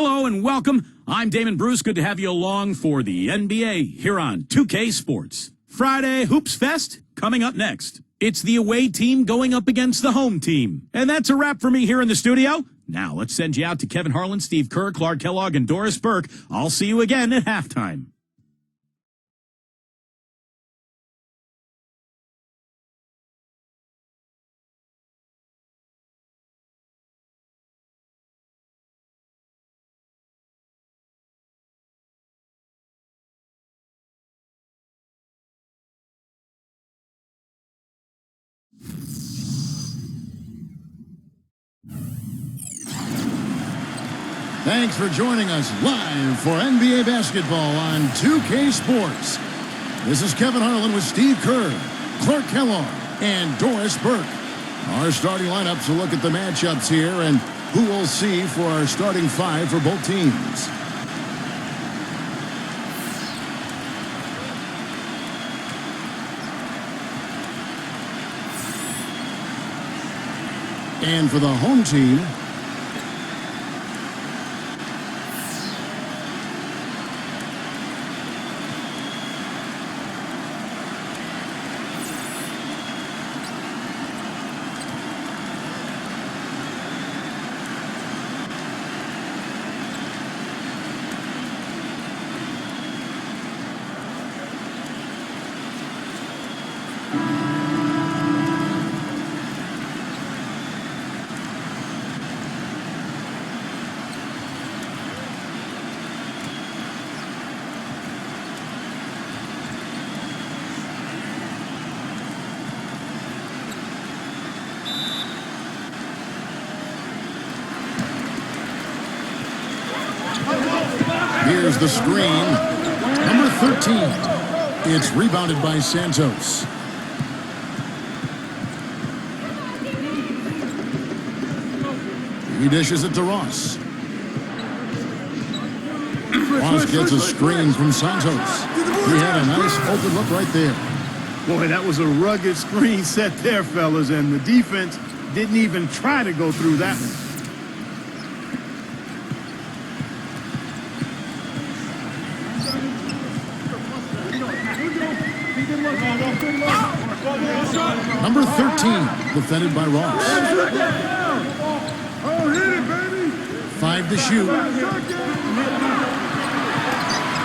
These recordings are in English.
Hello and welcome. I'm Damon Bruce. Good to have you along for the NBA here on 2K Sports. Friday Hoops Fest coming up next. It's the away team going up against the home team. And that's a wrap for me here in the studio. Now let's send you out to Kevin Harlan, Steve Kerr, Clark Kellogg, and Doris Burke. I'll see you again at halftime. Thanks for joining us live for NBA basketball on 2K Sports. This is Kevin Harlan with Steve Kerr, Clark Kellogg, and Doris Burke. Our starting lineups will look at the matchups here and who we'll see for our starting five for both teams. And for the home team, here's the screen. Number 13. It's rebounded by Santos. He dishes it to Ross. Ross gets a screen from Santos. He had a nice open look right there. Boy, that was a rugged screen set there, fellas, and the defense didn't even try to go through that one. Number 13, defended by Ross. 5 to shoot.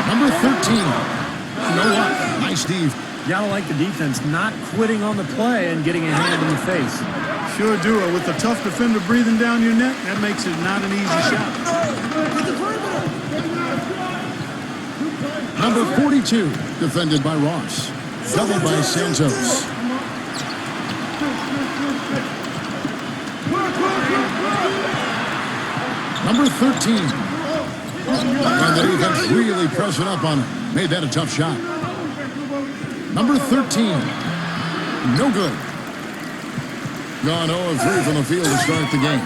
Number 13. No luck. Nice, Steve. You gotta like the defense not quitting on the play and getting a hand in the face. Sure do it. With a tough defender breathing down your neck, that makes it not an easy shot. Number 42, defended by Ross. Doubled by Santos. Number 13. And the defense really pressing up on him. Made that a tough shot. Number 13. No good. Gone 0-3 from the field to start the game.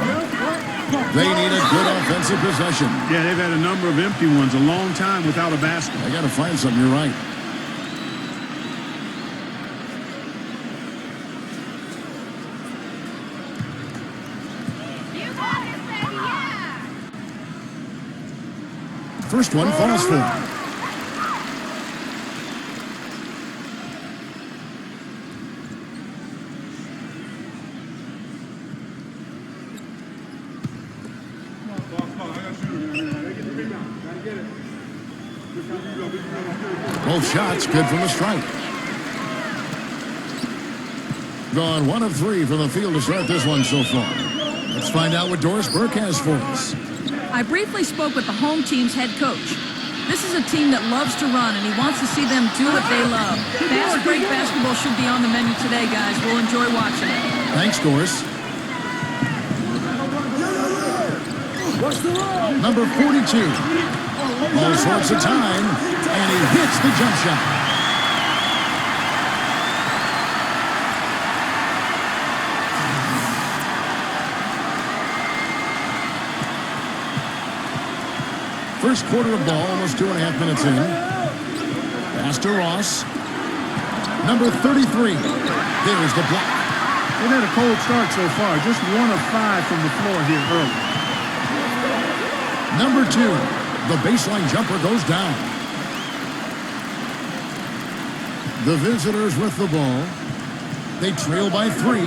They need a good offensive possession. Yeah, they've had a number of empty ones, a long time without a basket. They got to find something, you're right. First one falls for him. Both shots good from the strike. Gone 1 of 3 from the field to start this one so far. Let's find out what Doris Burke has for us. I briefly spoke with the home team's head coach. This is a team that loves to run, and he wants to see them do what they love. Fast break basketball should be on the menu today, guys. We'll enjoy watching it. Thanks, Doris. Number 42. All sorts of time, and he hits the jump shot. First quarter of ball, almost 2.5 minutes in. Pass to Ross. Number 33. There's the block. They've had a cold start so far. Just 1 of 5 from the floor here early. Number 2, the baseline jumper goes down. The visitors with the ball. They trail by 3.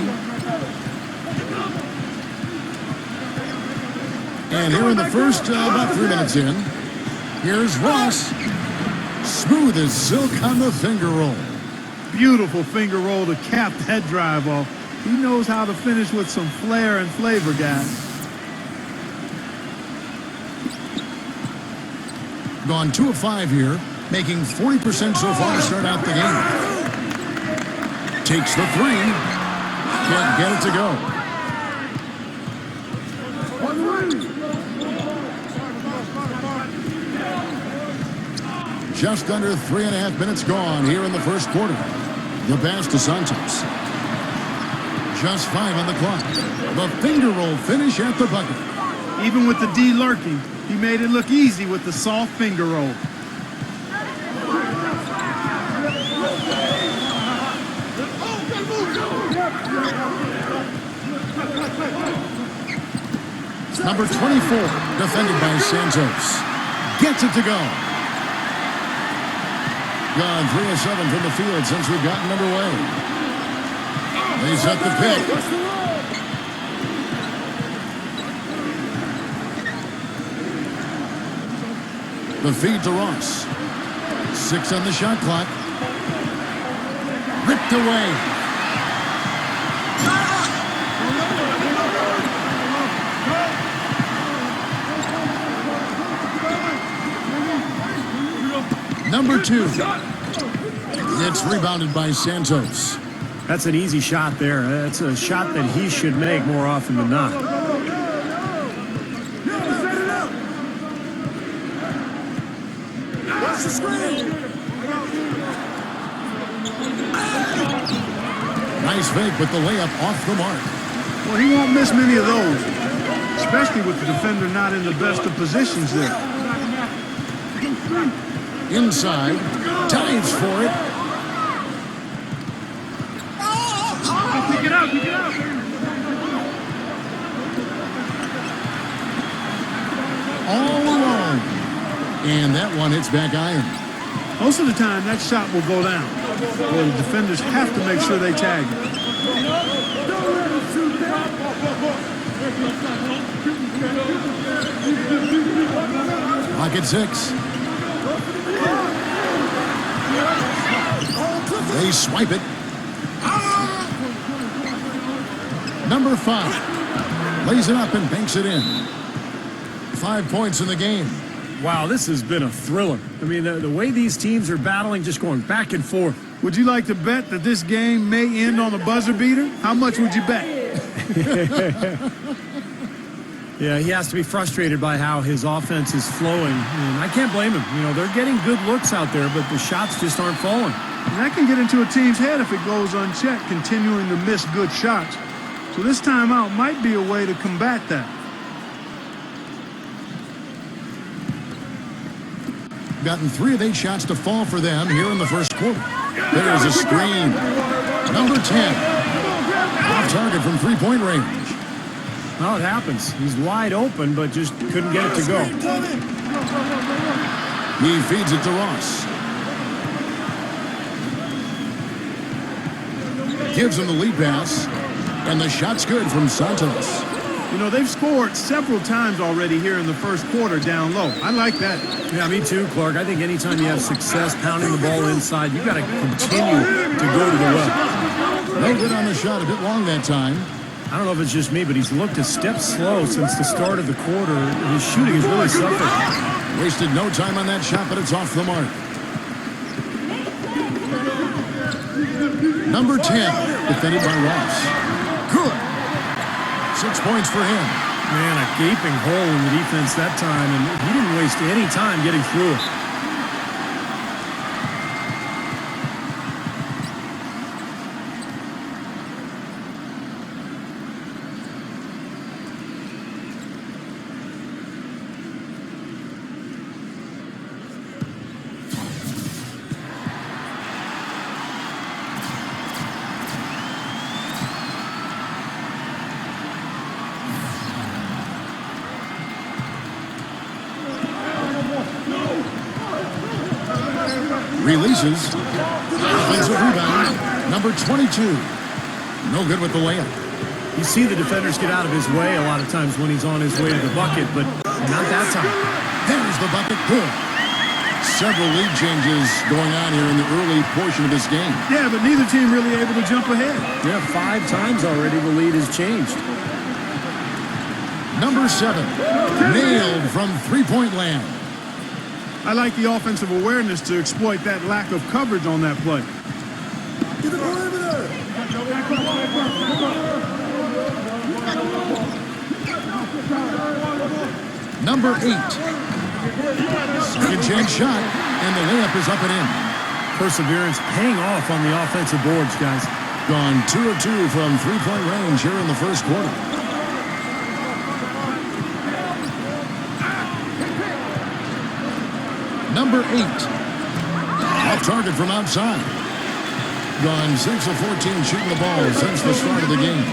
And here in the first, about 3 minutes in, here's Ross. Smooth as silk on the finger roll. Beautiful finger roll to cap that drive off. He knows how to finish with some flair and flavor, guys. Gone 2 of 5 here, making 40% so far to start out the game. Takes the 3. Can't get it to go. Just under 3.5 minutes gone here in the first quarter. The pass to Santos. Just 5 on the clock. The finger roll finish at the bucket. Even with the D lurking, he made it look easy with the soft finger roll. Number 24, defended by Santos. Gets it to go. Gone 3 of 7 from the field since we've gotten underway. They set the pick. The feed to Ross. 6 on the shot clock. Ripped away. Number 2. It's rebounded by Santos. That's an easy shot there. That's a shot that he should make more often than not. Nice fake with the layup off the mark. Well, he won't miss many of those, especially with the defender not in the best of positions there. Inside, dives for it. Pick it out, pick it out. All alone. And that one hits back iron. Most of the time, that shot will go down. Well, the defenders have to make sure they tag it. Pocket 6. They swipe it. Number 5 lays it up and banks it in. 5 points in the game. Wow, this has been a thriller. I mean, the way these teams are battling, just going back and forth. Would you like to bet that this game may end on a buzzer beater? How much would you bet? Yeah, he has to be frustrated by how his offense is flowing. And I can't blame him. You know, they're getting good looks out there, but the shots just aren't falling. And that can get into a team's head if it goes unchecked, continuing to miss good shots. So this timeout might be a way to combat that. Gotten 3 of 8 shots to fall for them here in the first quarter. There's a screen. Number 10. Off target from 3-point range. Well, it happens. He's wide open, but just couldn't get it to go. He feeds it to Ross. Gives him the lead pass. And the shot's good from Santos. You know, they've scored several times already here in the first quarter down low. I like that. Yeah, me too, Clark. I think anytime you have success pounding the ball inside, you got to continue to go to the well. No good on the shot, a bit long that time. I don't know if it's just me, but he's looked a step slow since the start of the quarter. His shooting has really suffered. Wasted no time on that shot, but it's off the mark. Number 10, defended by Ross. Good. 6 points for him. Man, a gaping hole in the defense that time, and he didn't waste any time getting through it. Releases. Offensive rebound. Number 22. No good with the layup. You see the defenders get out of his way a lot of times when he's on his way to the bucket, but not that time. There's the bucket. Good. Several lead changes going on here in the early portion of this game. Yeah, but neither team really able to jump ahead. Yeah, 5 times already the lead has changed. Number 7. Nailed from three-point land. I like the offensive awareness to exploit that lack of coverage on that play. To the perimeter. Number 8. Second chance shot, and the layup is up and in. Perseverance paying off on the offensive boards, guys. Gone 2 of 2 from three-point range here in the first quarter. Number 8. Off target from outside. Gone 6 of 14 shooting the ball since the start of the game.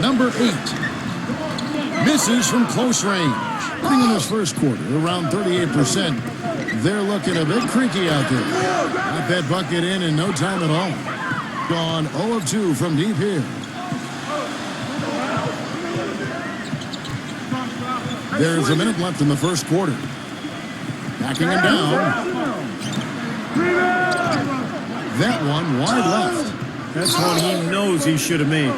Number 8. Misses from close range. Shooting in this first quarter, around 38%. They're looking a bit creaky out there. Got that bucket in no time at all. Gone 0 of 2 from deep here. There's a minute left in the first quarter. Backing him down. That one wide left. That's one he knows he should have made.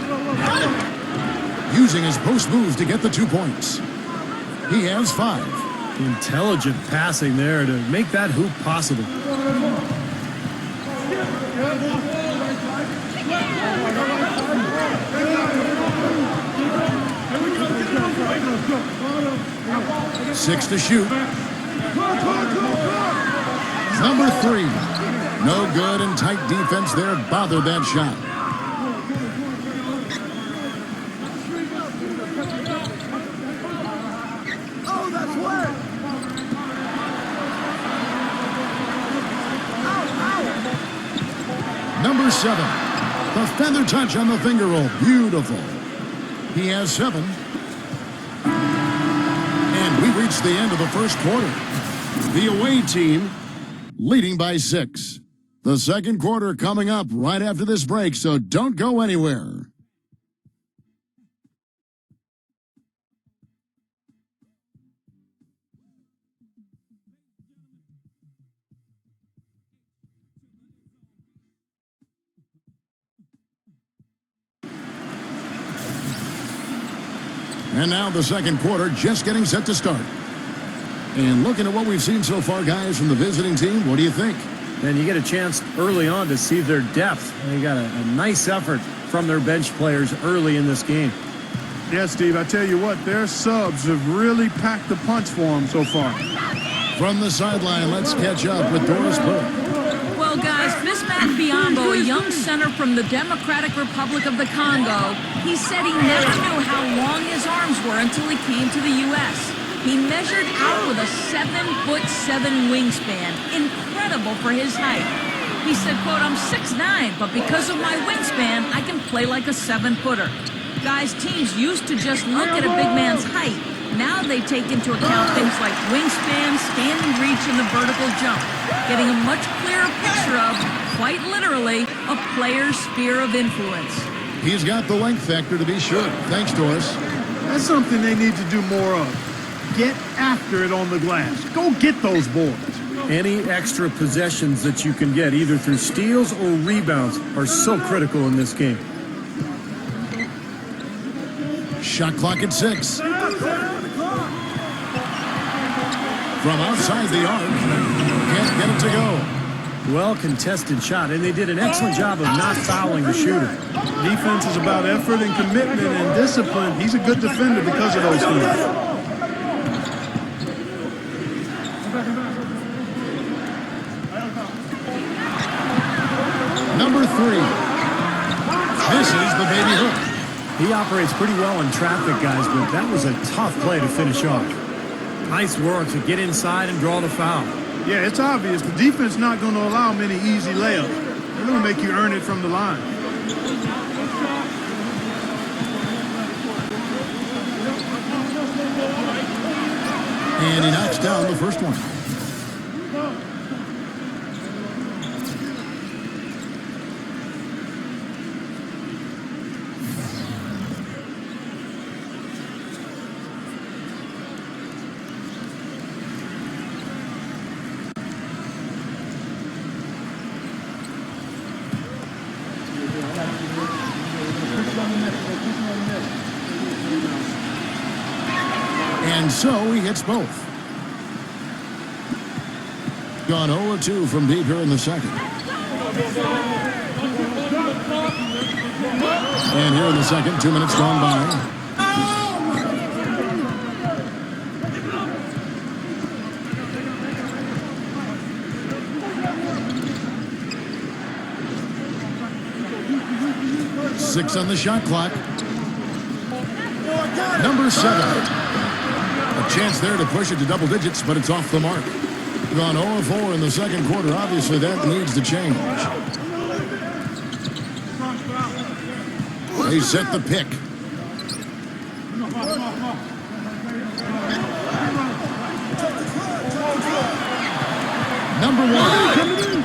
Using his post moves to get the 2 points. He has 5. Intelligent passing there to make that hoop possible. Six to shoot. Number 3. No good, and tight defense there bothered that shot. Number 7. The feather touch on the finger roll. Beautiful. He has 7. And we reached the end of the first quarter. The away team leading by 6. The second quarter coming up right after this break, so don't go anywhere. And now the second quarter just getting set to start. And looking at what we've seen so far, guys, from the visiting team, what do you think? And you get a chance early on to see their depth. They got a nice effort from their bench players early in this game. Yeah, Steve, I tell you what, their subs have really packed the punch for them so far. From the sideline, let's catch up with Doris Burke. Well, guys, Bismack Biyombo, a young center from the Democratic Republic of the Congo, he said he never knew how long his arms were until he came to the U.S. He measured out with a 7'7" wingspan. Incredible for his height. He said, quote, "I'm 6'9", but because of my wingspan, I can play like a 7-footer. Guys, teams used to just look at a big man's height. Now they take into account things like wingspan, standing reach, and the vertical jump, getting a much clearer picture of, quite literally, a player's sphere of influence. He's got the length factor to be sure. Thanks, Doris. That's something they need to do more of. Get after it on the glass. Go get those boards. Any extra possessions that you can get, either through steals or rebounds, are so critical in this game. Shot clock at 6. From outside the arc. Can't get it to go. Well contested shot, and they did an excellent job of not fouling the shooter. Defense is about effort and commitment and discipline. He's a good defender because of those things. Number 3. This is the baby hook. He operates pretty well in traffic, guys, but that was a tough play to finish off. Nice work to get inside and draw the foul. Yeah, it's obvious. The defense not going to allow many easy layups. They're going to make you earn it from the line. And he knocks down the first one. And so he hits both. Gone 0-2 from deep here in the second. And here in the second, 2 minutes gone by. Six on the shot clock. Number 7. A chance there to push it to double digits, but it's off the mark. Gone 0-4 in the second quarter. Obviously, that needs to change. They set the pick. Number 1.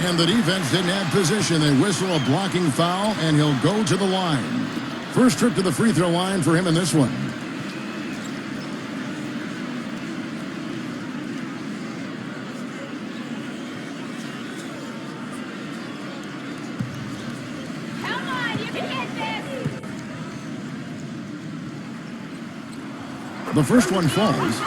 And the defense didn't have position. They whistle a blocking foul, and he'll go to the line. First trip to the free throw line for him in this one. The first one falls.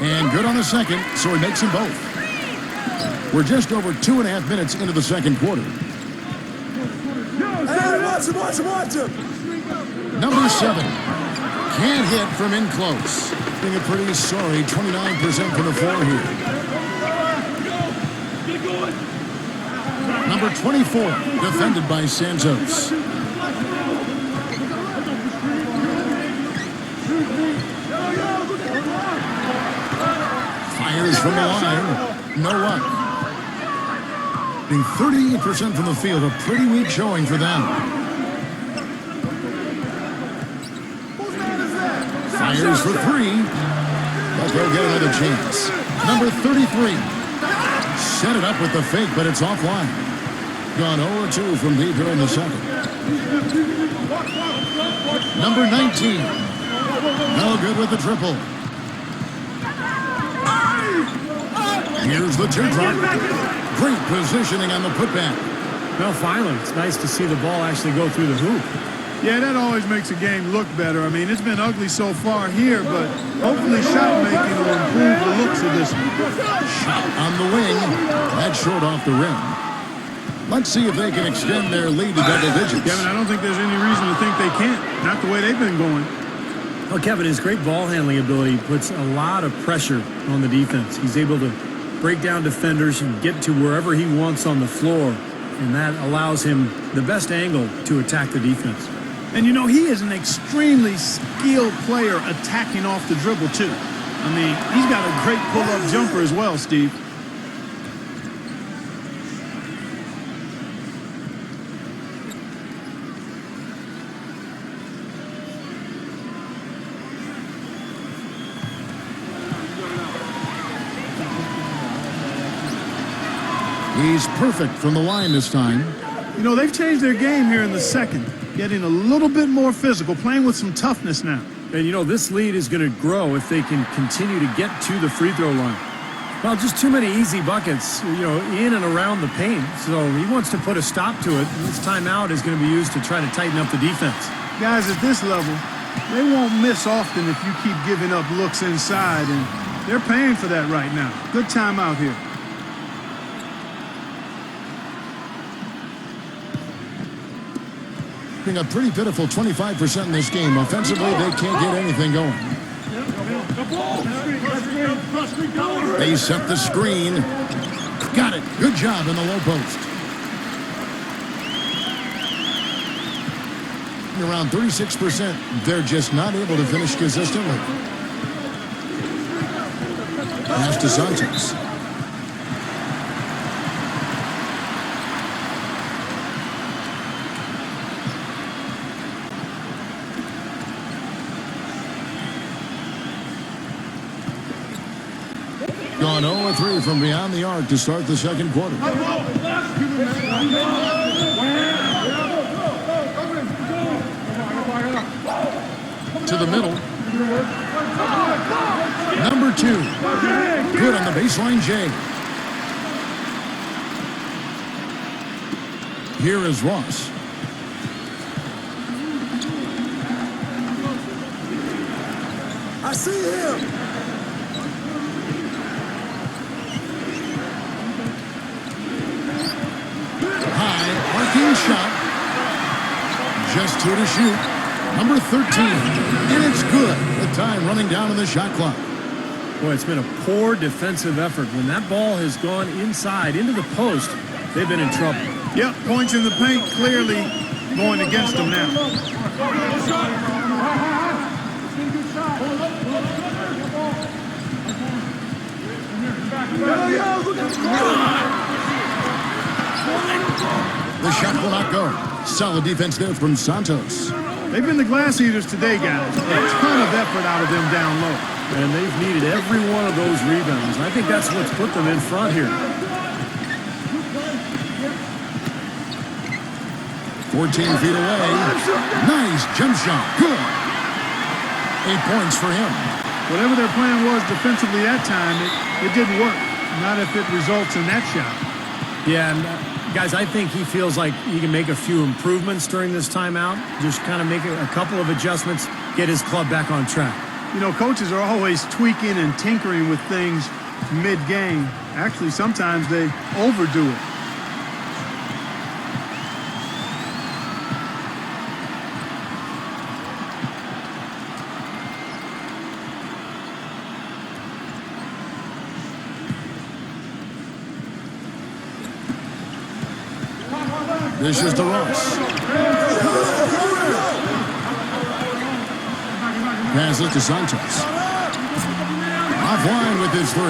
And good on the second, so he makes them both. We're just over 2.5 minutes into the second quarter. Hey, watch him! Number 7 can't hit from in close. Being a pretty sorry 29% from the floor here. Number 24 defended by Santos. Fires from the line. No luck. Being 38% from the field, a pretty weak showing for them. Fires for 3, but they'll get another chance. Number 33. Set it up with the fake, but it's offline. Gone 0-2 from deep here in the second. Number 19. No good with the triple. Here's the teardrop. Great positioning on the putback. Well, finally, it's nice to see the ball actually go through the hoop. Yeah, that always makes a game look better. I mean, it's been ugly so far here, but hopefully shot making will improve the looks of this one. Shot on the wing. That's short off the rim. Let's see if they can extend their lead to double digits. Kevin, I don't think there's any reason to think they can't. Not the way they've been going. Well, Kevin, his great ball handling ability puts a lot of pressure on the defense. He's able to break down defenders and get to wherever he wants on the floor, and that allows him the best angle to attack the defense. And, you know, he is an extremely skilled player attacking off the dribble, too. I mean, he's got a great pull-up jumper as well, Steve. He's perfect from the line this time. You know, they've changed their game here in the second. Getting a little bit more physical, playing with some toughness now. And, you know, this lead is going to grow if they can continue to get to the free throw line. Well, just too many easy buckets, you know, in and around the paint. So he wants to put a stop to it. And this timeout is going to be used to try to tighten up the defense. Guys, at this level, they won't miss often if you keep giving up looks inside, and they're paying for that right now. Good timeout here. A pretty pitiful 25% in this game. Offensively, they can't get anything going. They set the screen. Got it. Good job in the low post. shooting around 36%. They're just not able to finish consistently. Pass to Santos. Gone 0-3 from beyond the arc to start the second quarter. To the middle. Number 2. Good on the baseline, Jay. Here is Ross. I see him. High, arcing shot. Just 2 to shoot. Number 13. And it's good. The time running down in the shot clock. Boy, it's been a poor defensive effort. When that ball has gone inside into the post, they've been in trouble. Yep, points in the paint clearly going against them now. The shot will not go. Solid defense there from Santos. They've been the glass eaters today, guys. A ton of effort out of them down low. And they've needed every one of those rebounds. I think that's what's put them in front here. 14 feet away. Nice jump shot. Good. 8 points for him. Whatever their plan was defensively that time, it didn't work. Not if it results in that shot. Yeah, and guys, I think he feels like he can make a few improvements during this timeout. Just kind of make a couple of adjustments, get his club back on track. You know, coaches are always tweaking and tinkering with things mid-game. Actually, sometimes they overdo it. This is the Ross. Pass it to Santos. Offline with his 3.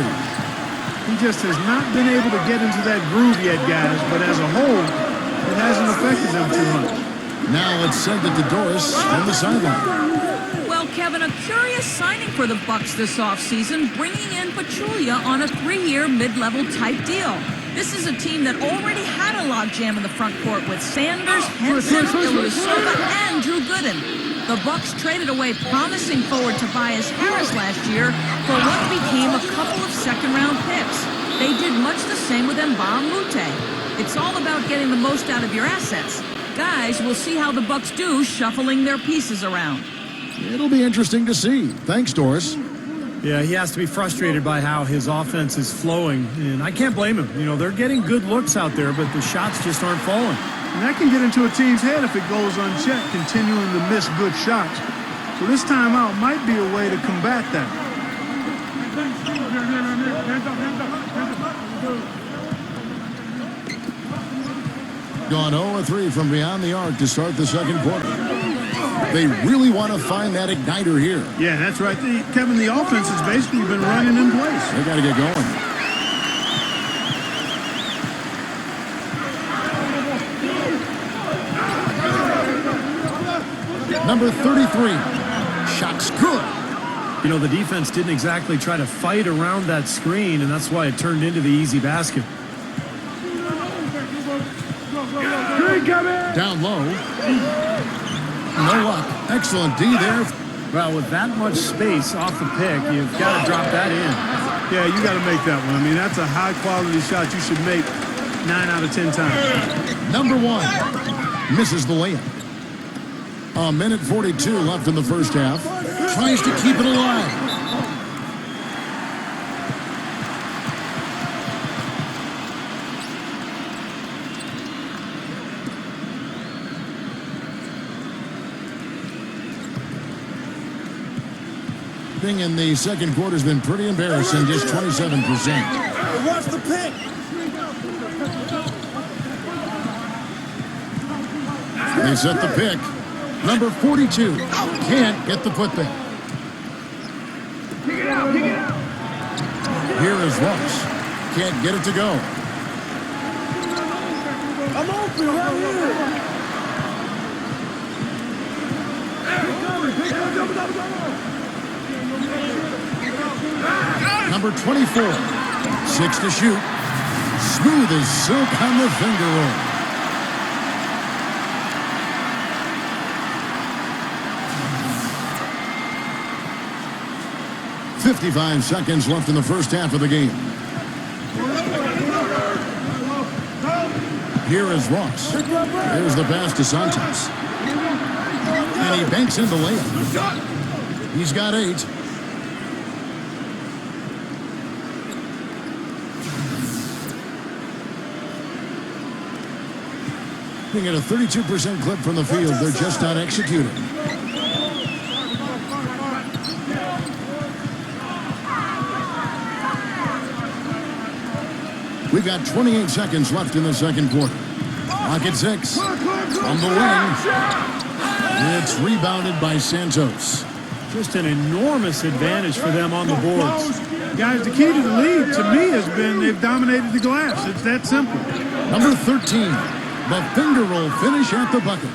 He just has not been able to get into that groove yet, guys, but as a whole, it hasn't affected them too much. Now let's send it to Doris from the sideline. Well, Kevin, a curious signing for the Bucks this offseason, bringing in Pachulia on a 3-year mid-level type deal. This is a team that already had a logjam in the front court with Sanders, Henson, Ilyasova, and Drew Gooden. The Bucks traded away promising forward Tobias Harris last year for what became a couple of second-round picks. They did much the same with Mbah Moute. It's all about getting the most out of your assets. Guys, we'll see how the Bucks do shuffling their pieces around. It'll be interesting to see. Thanks, Doris. Yeah, he has to be frustrated by how his offense is flowing, and I can't blame him. You know, they're getting good looks out there, but the shots just aren't falling. And that can get into a team's head if it goes unchecked, continuing to miss good shots. So this timeout might be a way to combat that. Gone 0-3 from beyond the arc to start the second quarter. They really want to find that igniter here. Yeah, that's right. Kevin, the offense has basically been running in place. They got to get going. Number 33. Shot's good. You know, the defense didn't exactly try to fight around that screen, and that's why it turned into the easy basket. Down low. No luck. Excellent D there. Well, with that much space off the pick, you've got to drop that in. Yeah, you got to make that one. I mean, that's a high-quality shot you should make 9 out of 10 times. Number 1. Misses the layup. A minute 42 left in the first half. Tries to keep it alive. In the second quarter has been pretty embarrassing, just 27%. Watch the pick. They set the pick. Number 42 can't get the putback. Here is Ross. Can't get it to go. I'm open right here. Number 24, 6 to shoot. Smooth as silk on the finger roll. .55 seconds left in the first half of the game. Here is Ross. Here's the pass to Santos. And he banks in the layup. He's got 8. Looking at a 32% clip from the field. They're just not executing. We've got 28 seconds left in the second quarter. Clock at 6. From the wing. It's rebounded by Santos. Just an enormous advantage for them on the boards. Guys, the key to the lead, to me, has been they've dominated the glass. It's that simple. Number 13, the finger roll finish at the bucket.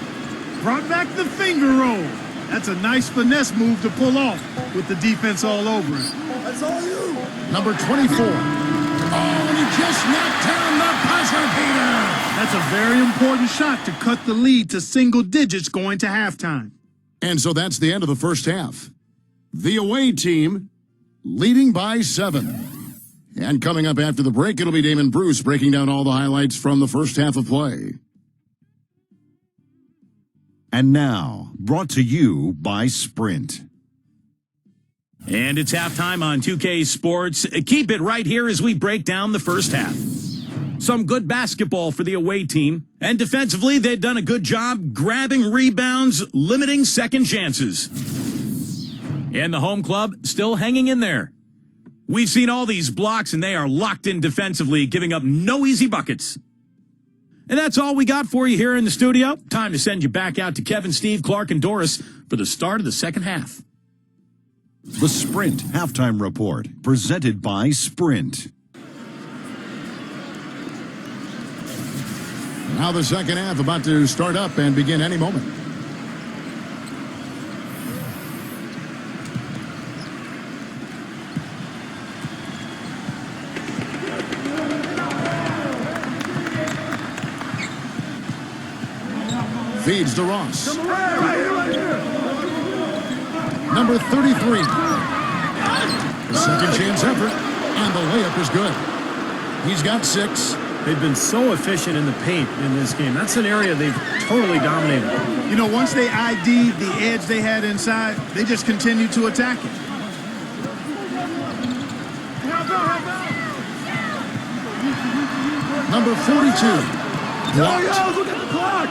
Brought back the finger roll. That's a nice finesse move to pull off with the defense all over it. That's all you. Number 24. Oh, and he just knocked down the buzzer beater. That's a very important shot to cut the lead to single digits going to halftime. And so that's the end of the first half. The away team leading by 7. And coming up after the break, it'll be Damon Bruce breaking down all the highlights from the first half of play. And now, brought to you by Sprint. And it's halftime on 2K Sports. Keep it right here as we break down the first half. Some good basketball for the away team. And defensively, they've done a good job grabbing rebounds, limiting second chances. And the home club still hanging in there. We've seen all these blocks, and they are locked in defensively, giving up no easy buckets. And that's all we got for you here in the studio. Time to send you back out to Kevin, Steve, Clark, and Doris for the start of the second half. The Sprint Halftime Report, presented by Sprint. Now the second half about to start up and begin any moment. Feeds to Ross. Number 33. The second chance effort, and the layup is good. He's got 6. They've been so efficient in the paint in this game. That's an area they've totally dominated. You know, once they ID'd the edge they had inside, they just continued to attack it. Number 42. Blocked. Look at the clock.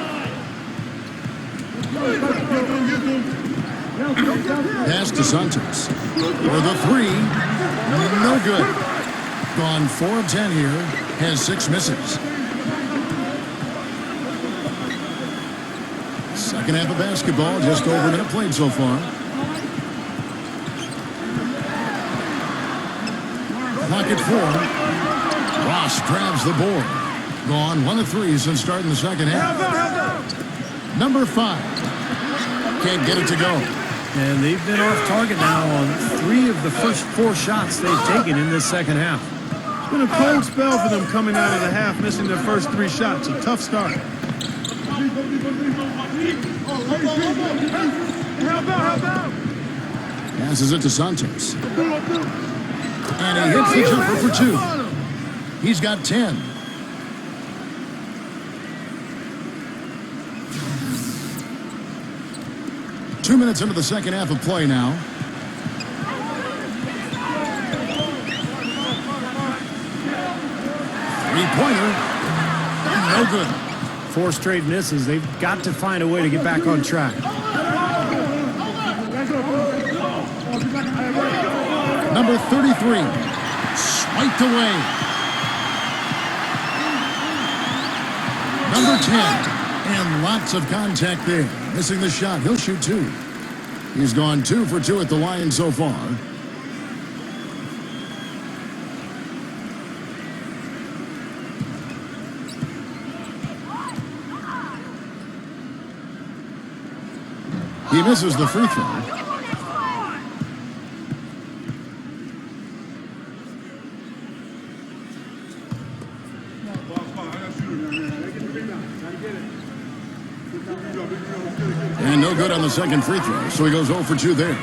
Pass to Santos. For the 3. No good. Gone 4 of 10 here. Has 6 misses. Second half of basketball. Just over a minute played so far. Clock at 4. Ross grabs the board. Gone 1 of 3 since starting the second half. Number 5. Can't get it to go. And they've been off target now on 3 of the first 4 shots they've taken in this second half. It's been a cold spell for them coming out of the half, missing their first 3 shots. A tough start. Passes it to Santos. And he hits the jumper for 2. He's got 10. Two minutes into the second half of play now. Three-pointer. No good. 4 straight misses. They've got to find a way to get back on track. Number 33. Swiped away. Number 10. And lots of contact there. Missing the shot. He'll shoot 2. He's gone 2 for 2 at the line so far. He misses the free throw. And no good on the second free throw, so he goes 0 for 2 there.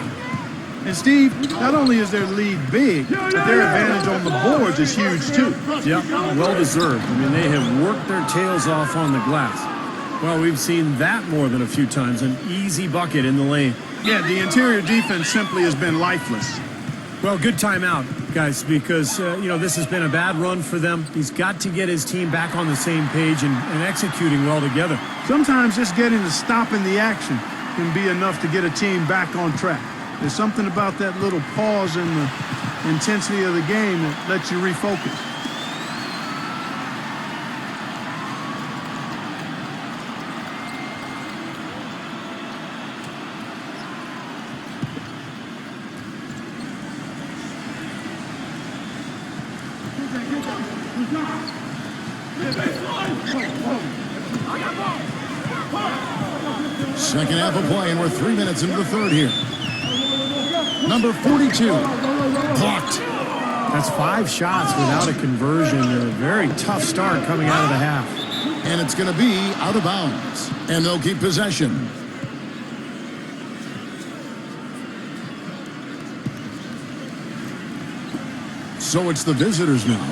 And Steve, not only is their lead big, but their advantage on the boards is huge too. Yeah, well deserved. I mean, they have worked their tails off on the glass. Well, we've seen that more than a few times, an easy bucket in the lane. Yeah, the interior defense simply has been lifeless. Well, good timeout, guys, because, this has been a bad run for them. He's got to get his team back on the same page and executing well together. Sometimes just getting to stop in the action can be enough to get a team back on track. There's something about that little pause in the intensity of the game that lets you refocus. Second half of play, and we're 3 minutes into the third here. Number 42, blocked. That's 5 shots without a conversion. A very tough start coming out of the half. And it's going to be out of bounds, and they'll keep possession. So it's the visitors now.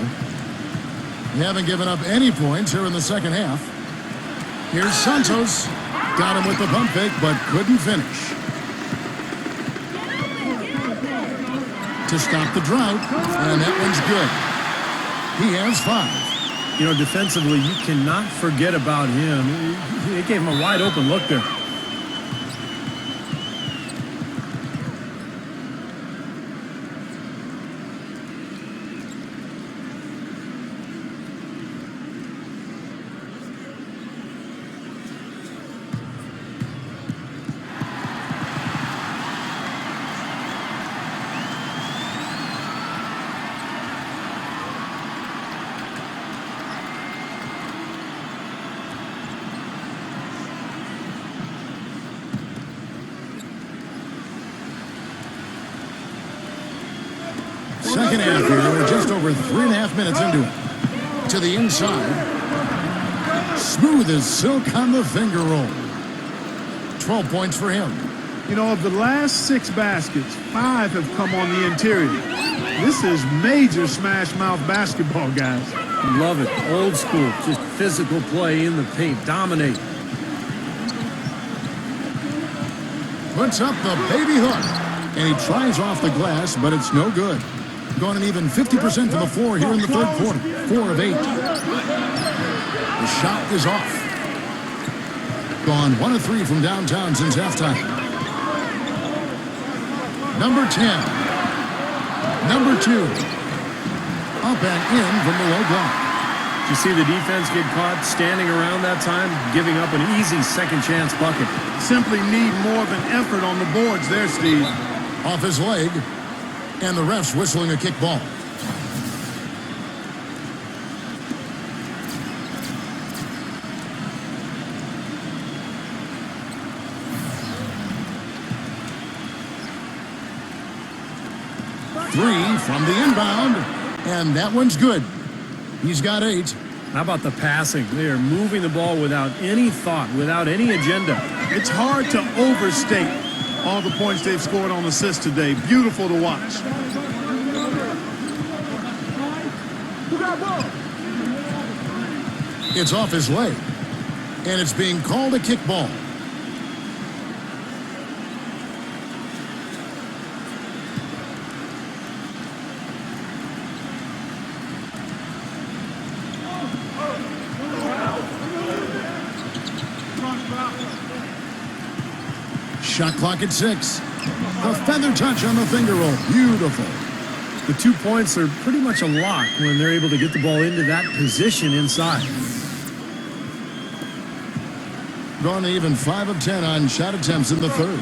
They haven't given up any points here in the second half. Here's Santos. Got him with the pump fake, but couldn't finish. To stop the drought, and that one's good. He has 5. Defensively, you cannot forget about him. It gave him a wide open look there. Second half here, we're just over 3.5 minutes into it. To the inside. Smooth as silk on the finger roll. 12 points for him. Of the last 6 baskets, 5 have come on the interior. This is major smash mouth basketball, guys. Love it. Old school. Just physical play in the paint. Dominate. Puts up the baby hook. And he tries off the glass, but it's no good. Gone an even 50% from the floor here in the third quarter. 4 of 8. The shot is off. Gone 1 of 3 from downtown since halftime. Number 10. Number 2. Up and in from the low block. Did you see the defense get caught standing around that time, giving up an easy second chance bucket? Simply need more of an effort on the boards there, Steve. Off his leg, and the ref's whistling a kick ball. Three from the inbound, and that one's good. He's got 8. How about the passing? They are moving the ball without any thought, without any agenda. It's hard to overstate all the points they've scored on assists today. Beautiful to watch. It's off his leg, and it's being called a kick ball. Shot clock at 6. A feather touch on the finger roll. Beautiful. The 2 points are pretty much a lock when they're able to get the ball into that position inside. Gone to even 5 of 10 on shot attempts in the third.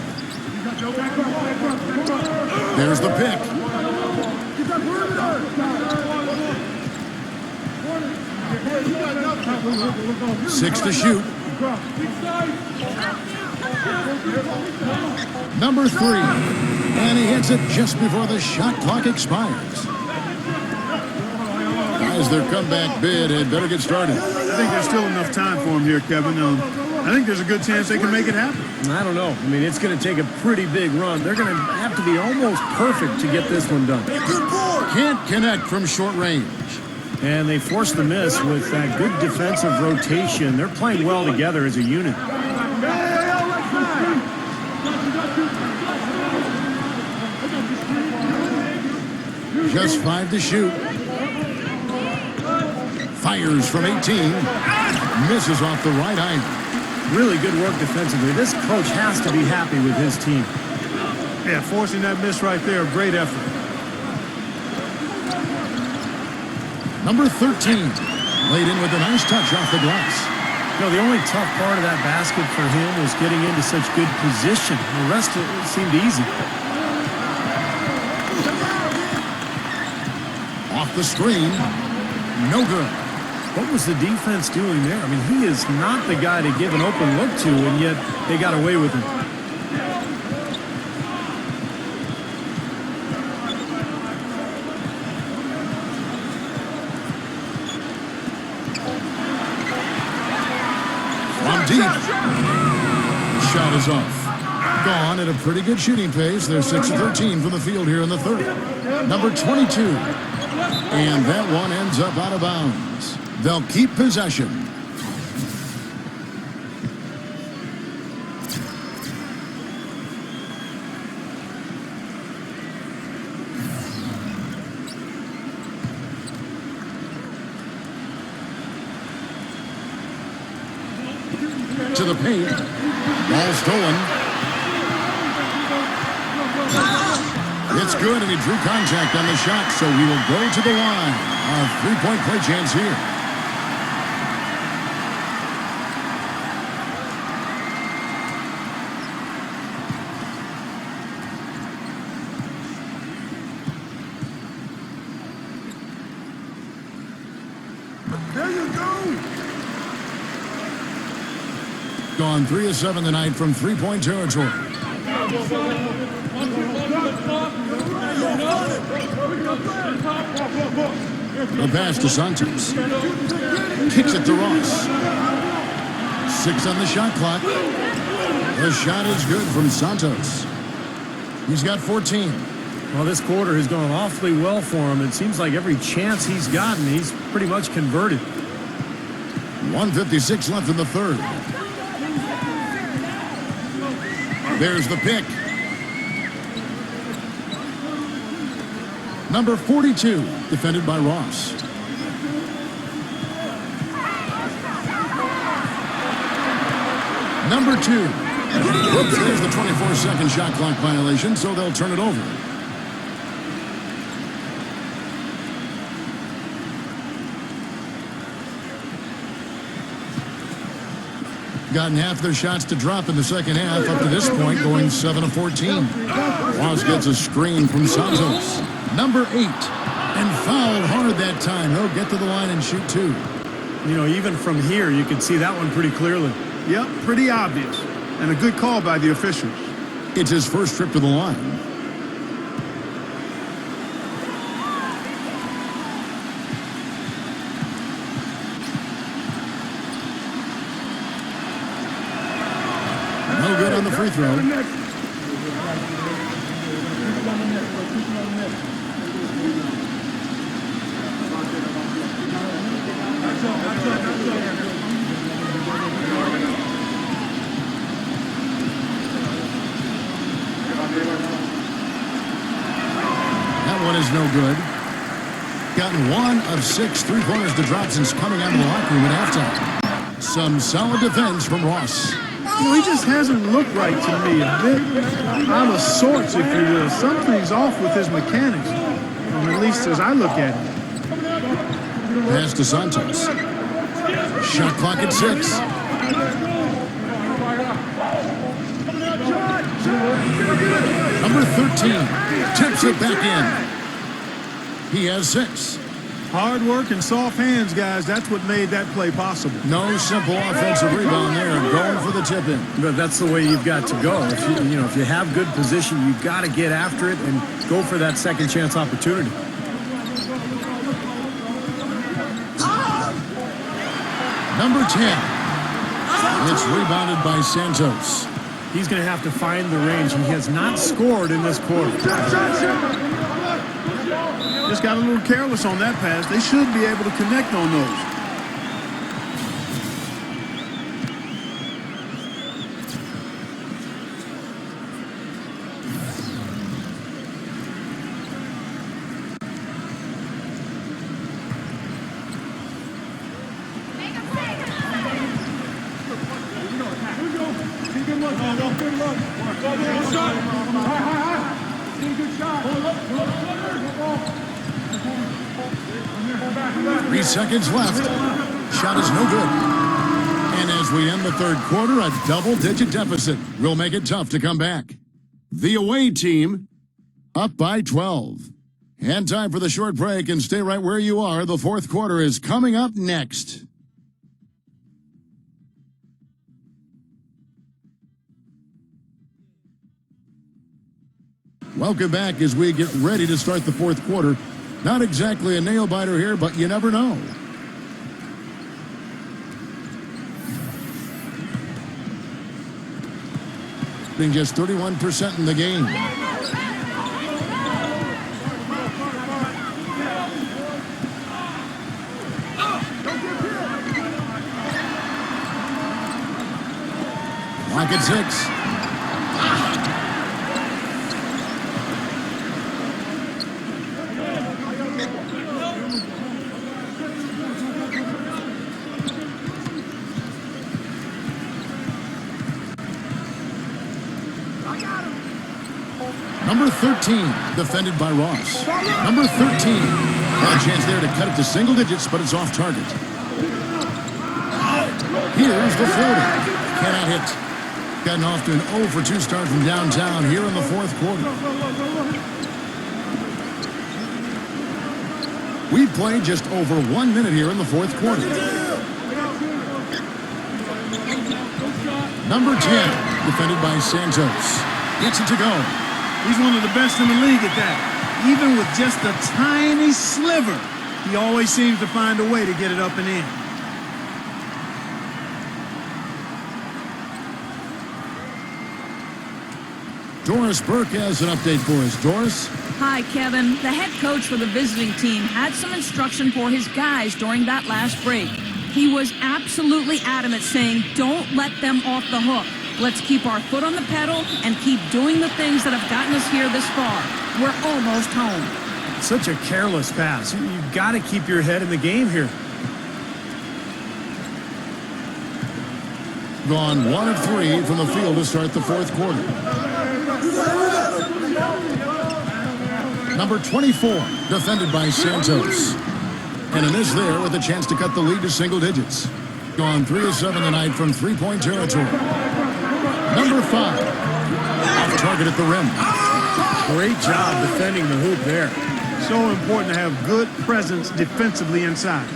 There's the pick. 6 to shoot. Number 3. And he hits it just before the shot clock expires. Guys, their comeback bid had better get started. I think there's still enough time for him here, Kevin. I think there's a good chance they can make it happen. I don't know. I mean, it's going to take a pretty big run. They're going to have to be almost perfect to get this one done. Can't connect from short range. And they forced the miss with that good defensive rotation. They're playing well together as a unit. Just 5 to shoot. Fires from 18. Misses off the right eye. Really good work defensively. This coach has to be happy with his team. Yeah, forcing that miss right there, great effort. Number 13, laid in with a nice touch off the glass. You know, the only tough part of that basket for him was getting into such good position. The rest of it seemed easy. Off the screen, no good. What was the defense doing there? I mean, he is not the guy to give an open look to, and yet they got away with it. From deep. Shot is off. Gone at a pretty good shooting pace. They're 6 of 13 from the field here in the third. Number 22. And that one ends up out of bounds. They'll keep possession. To the paint. Ball stolen. It's good, and he drew contact on the shot, so he will go to the line. A three-point play chance here. There you go. Gone 3 of 7 tonight from three-point territory. The pass to Santos. Kicks it to Ross. 6 on the shot clock. The shot is good from Santos. He's got 14. Well, this quarter has gone awfully well for him. It seems like every chance he's gotten, he's pretty much converted. 1:56 left in the third. There's the pick. Number 42, defended by Ross. Number 2. Oops, there's the 24-second shot clock violation, so they'll turn it over. Gotten half their shots to drop in the second half up to this point, going 7 of 14. Ross gets a screen from Santos. Number 8, and fouled hard that time. He'll get to the line and shoot 2. You know, even from here, you can see that one pretty clearly. Yep, pretty obvious. And a good call by the officials. It's his first trip to the line. No good on the free throw. That one is no good. Gotten 1 of 6 three-pointers to drop since coming out of the locker room at halftime. Some solid defense from Ross. You know, he just hasn't looked right to me. A bit out of sorts, if you will. Something's off with his mechanics, at least as I look at it. Pass to Santos. Shot clock at 6. Number 13 tips it back in. He has 6. Hard work and soft hands, guys. That's what made that play possible. No simple offensive rebound there. Going for the tip in. But that's the way you've got to go. If you have good position, you've got to get after it and go for that second chance opportunity. Number 10. It's rebounded by Santos. He's going to have to find the range, and he has not scored in this quarter. Just got a little careless on that pass. They should be able to connect on those. Seconds left. Shot is no good. And as we end the third quarter, a double-digit deficit will make it tough to come back. The away team up by 12. And time for the short break, and stay right where you are. The fourth quarter is coming up next. Welcome back as we get ready to start the fourth quarter. Not exactly a nail-biter here, but you never know. Being just 31% in the game. Lock at 6. Number 13, defended by Ross. Number 13, got a chance there to cut it to single digits, but it's off target. Here's the floater. Cannot hit. Gotten off to an 0 for 2 start from downtown here in the fourth quarter. We've played just over 1 minute here in the fourth quarter. Number 10, defended by Santos. Gets it to go. He's one of the best in the league at that. Even with just a tiny sliver, he always seems to find a way to get it up and in. Doris Burke has an update for us. Doris? Hi, Kevin. The head coach for the visiting team had some instruction for his guys during that last break. He was absolutely adamant, saying, don't let them off the hook. Let's keep our foot on the pedal and keep doing the things that have gotten us here this far. We're almost home. Such a careless pass. You've got to keep your head in the game here. Gone 1 of 3 from the field to start the fourth quarter. Number 24, defended by Santos. And a miss there with a chance to cut the lead to single digits. Gone 3 of 7 tonight from three-point territory. Number 5, off target at the rim. Great job defending the hoop there. So important to have good presence defensively inside.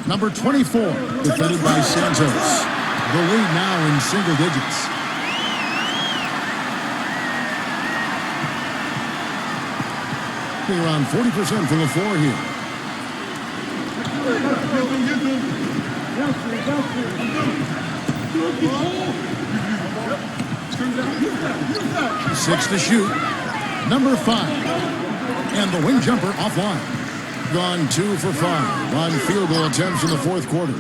Number 24, defended by Santos. The lead now in single digits. Being around 40% from the floor here. Six to shoot. Number 5. And the wing jumper offline. Gone 2 for 5 on field goal attempts in the fourth quarter.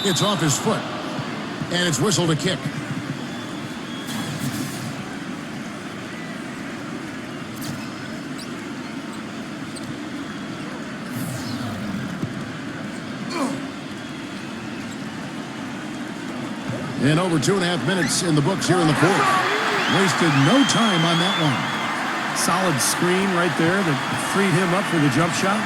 It's off his foot. And it's whistled a kick. And over 2.5 minutes in the books here in the fourth. Wasted no time on that one. Solid screen right there that freed him up for the jump shot.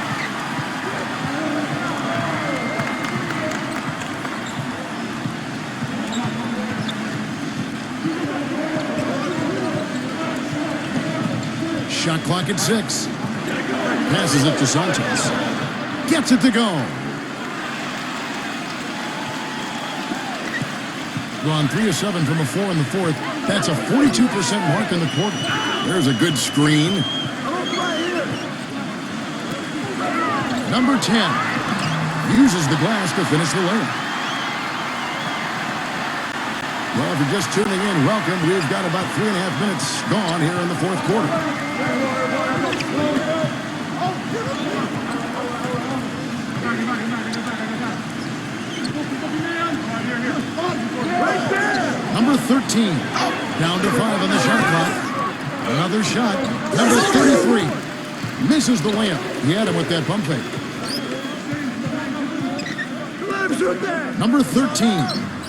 Shot clock at 6. Passes it to Santos. Gets it to go. Gone 3 of 7 from a 4 in the fourth. That's a 42% mark in the quarter. There's a good screen. Number 10 uses the glass to finish the layup. Well, if you're just tuning in, welcome. We've got about 3.5 minutes gone here in the fourth quarter. Number 13, down to 5 on the shot clock. Another shot. Number 33 misses the layup. He had him with that pump fake. Number 13.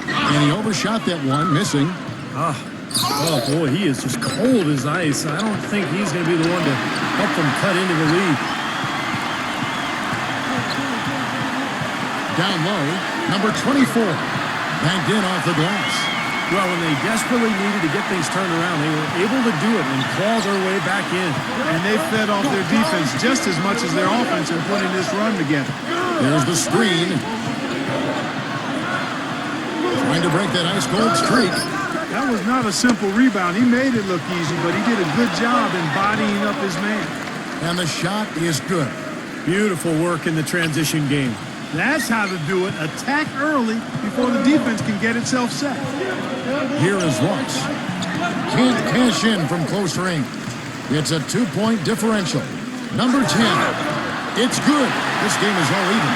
And he overshot that one, missing. Oh boy, he is just cold as ice. I don't think he's going to be the one to help them cut into the lead. Down low, number 24. Banked in off the glass. Well, when they desperately needed to get things turned around, they were able to do it and claw their way back in. And they fed off their defense just as much as their offense in putting this run together. There's the screen. Trying to break that ice-cold streak. That was not a simple rebound. He made it look easy, but he did a good job in bodying up his man. And the shot is good. Beautiful work in the transition game. That's how to do it. Attack early before the defense can get itself set. Here is Ross. Can't cash in from close range. It's a 2-point differential. Number 10. It's good. This game is all even.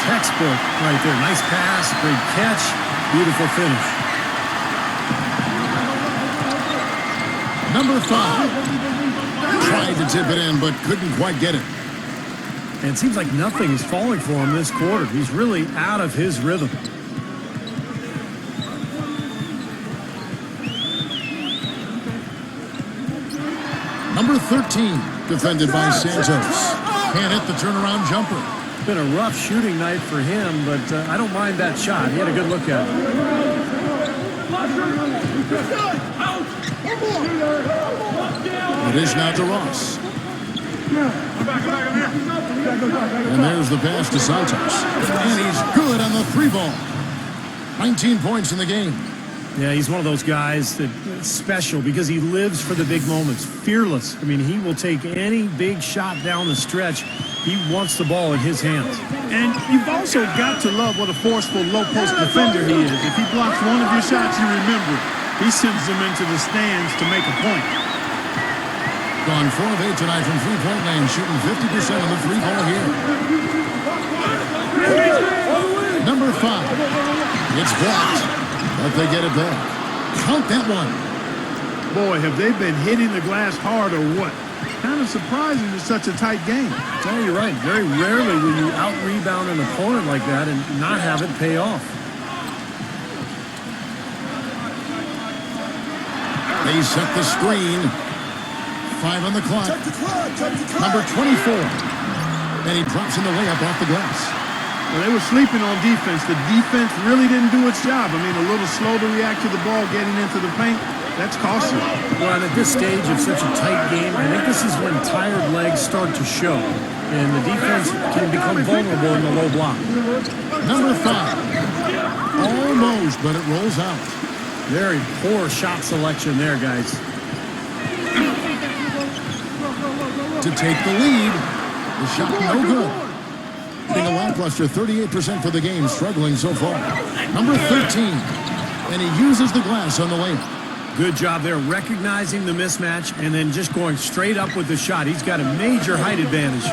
Textbook right there. Nice pass, great catch, beautiful finish. Number 5. Tried to tip it in, but couldn't quite get it. And it seems like nothing is falling for him this quarter. He's really out of his rhythm. Number 13, defended by Santos. Can't hit the turnaround jumper. Been a rough shooting night for him, but I don't mind that shot. He had a good look at it. It is now to Ross. And there's the pass to Santos. And he's good on the 3-ball. 19 points in the game. Yeah, he's one of those guys that's special because he lives for the big moments. Fearless. I mean, he will take any big shot down the stretch. He wants the ball in his hands. And you've also got to love what a forceful low-post defender he is. If he blocks one of your shots, you remember it. He sends them into the stands to make a point. Gone 4 of 8 tonight from three-point land, shooting 50% on the 3-ball here. Number 5. It's blocked, but they get it back. Count that one. Boy, have they been hitting the glass hard or what? Kind of surprising it's such a tight game. No, you're right. Very rarely will you out-rebound an opponent like that and not have it pay off. They set the screen. 5 on the clock. Number 24. And he drops in the layup off the glass. Well, they were sleeping on defense. The defense really didn't do its job. I mean, a little slow to react to the ball getting into the paint. That's costly. Well, and at this stage of such a tight game, I think this is when tired legs start to show. And the defense can become vulnerable in the low block. Number 5. Almost, but it rolls out. Very poor shot selection there, guys. To take the lead. The shot no good. Being a lackluster 38% for the game, struggling so far. Number 13. And he uses the glass on the layup. Good job there, recognizing the mismatch and then just going straight up with the shot. He's got a major height advantage.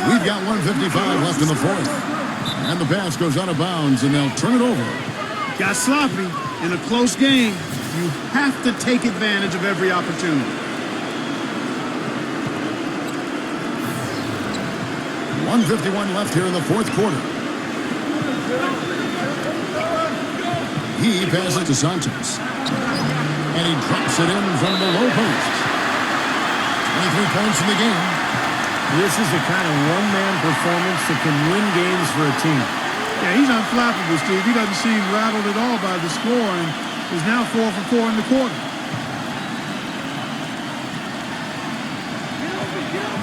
We've got 1:55 left in the fourth. And the pass goes out of bounds, and they'll turn it over. Got sloppy. In a close game, you have to take advantage of every opportunity. 1:51 left here in the fourth quarter. He passes to Santos. And he drops it in from the low post. 23 points in the game. This is the kind of one-man performance that can win games for a team. Yeah, he's unflappable, Steve. He doesn't seem rattled at all by the score and is now 4 for 4 in the quarter.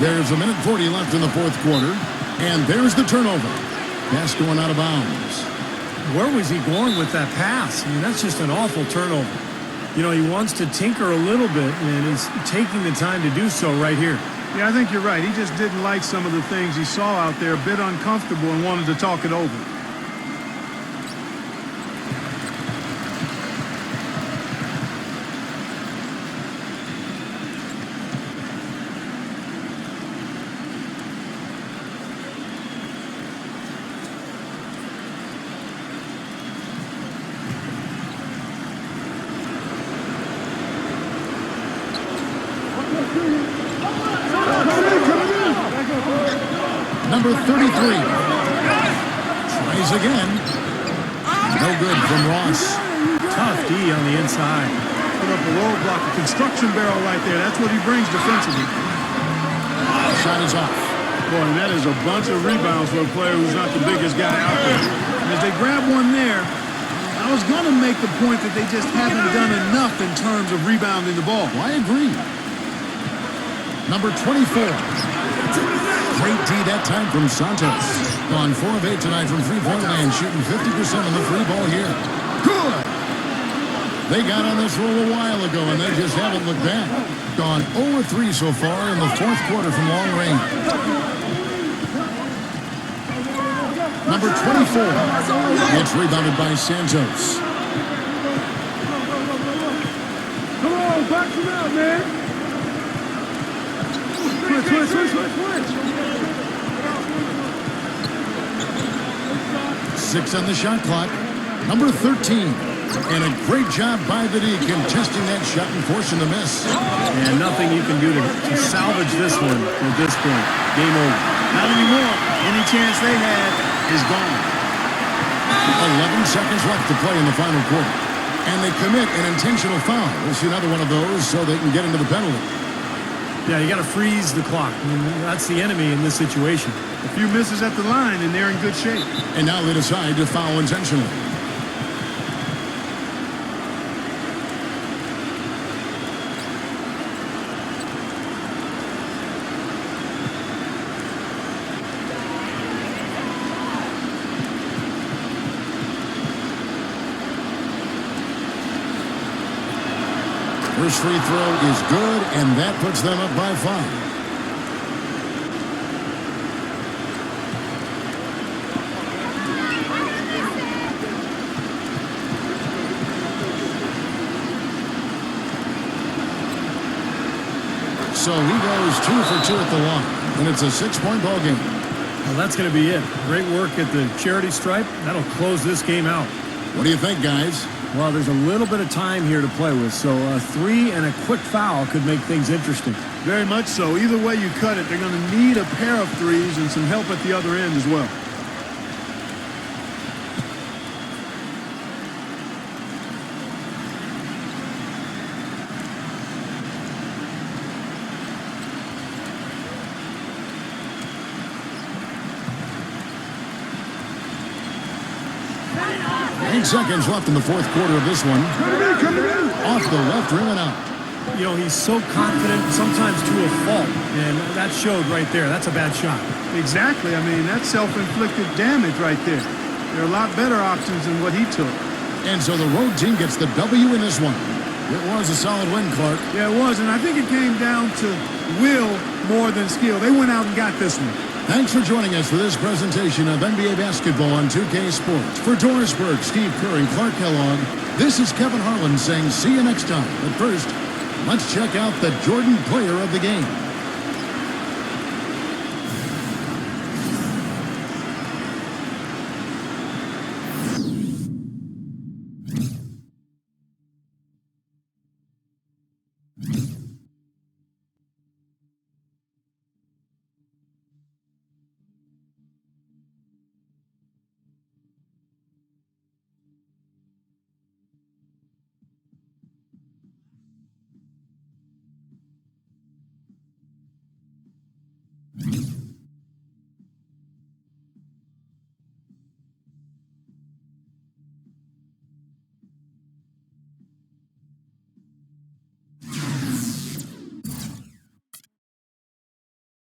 There's a minute 40 left in the fourth quarter. And there's the turnover. Pass going out of bounds. Where was he going with that pass? I mean, that's just an awful turnover. You know, he wants to tinker a little bit, and he's taking the time to do so right here. Yeah, I think you're right. He just didn't like some of the things he saw out there, a bit uncomfortable, and wanted to talk it over. Number 33. Tries again. No good from Ross. Tough D on the inside. Put up a roadblock, a construction barrel right there. That's what he brings defensively. Shot is off. Boy, and that is a bunch of rebounds for a player who's not the biggest guy out there. And as they grab one there, I was going to make the point that they just haven't done enough in terms of rebounding the ball. Well, I agree. Number 24. Great D that time from Santos. Gone 4 of 8 tonight from three-point land, shooting 50% on the free ball here. Good! They got on this roll a while ago, and they just haven't looked back. Gone 0 of 3 so far in the fourth quarter from long range. Number 24. It's rebounded by Santos. Come on, back him out, man. Switch. 6 on the shot clock. Number 13. And a great job by the D contesting that shot and forcing the miss. And nothing you can do to salvage this one at this point. Game over. Not anymore. Any chance they had is gone. 11 seconds left to play in the final quarter. And they commit an intentional foul. We'll see another one of those so they can get into the penalty. Yeah, you got to freeze the clock. I mean, that's the enemy in this situation. A few misses at the line, and they're in good shape. And now they decide to foul intentionally. First free throw is good, and that puts them up by 5. So he goes 2 for 2 at the line, and it's a 6-point ball game. Well, that's going to be it. Great work at the charity stripe. That'll close this game out. What do you think, guys? Well, there's a little bit of time here to play with, so a 3 and a quick foul could make things interesting. Very much so. Either way you cut it, they're going to need a pair of threes and some help at the other end as well. Seconds left in the fourth quarter of this one. Off the left rim and out. You know, he's so confident, sometimes to a fault, and that showed right there. That's a bad shot. Exactly. I mean, that's self-inflicted damage right there. There are a lot better options than what he took. And so the road team gets the W in this one. It was a solid win, Clark. Yeah, it was, and I think it came down to will more than skill. They went out and got this one. Thanks for joining us for this presentation of NBA basketball on 2K Sports. For Doris Burke, Steve Kerr, and Clark Kellogg, this is Kevin Harlan saying see you next time. But first, let's check out the Jordan player of the game.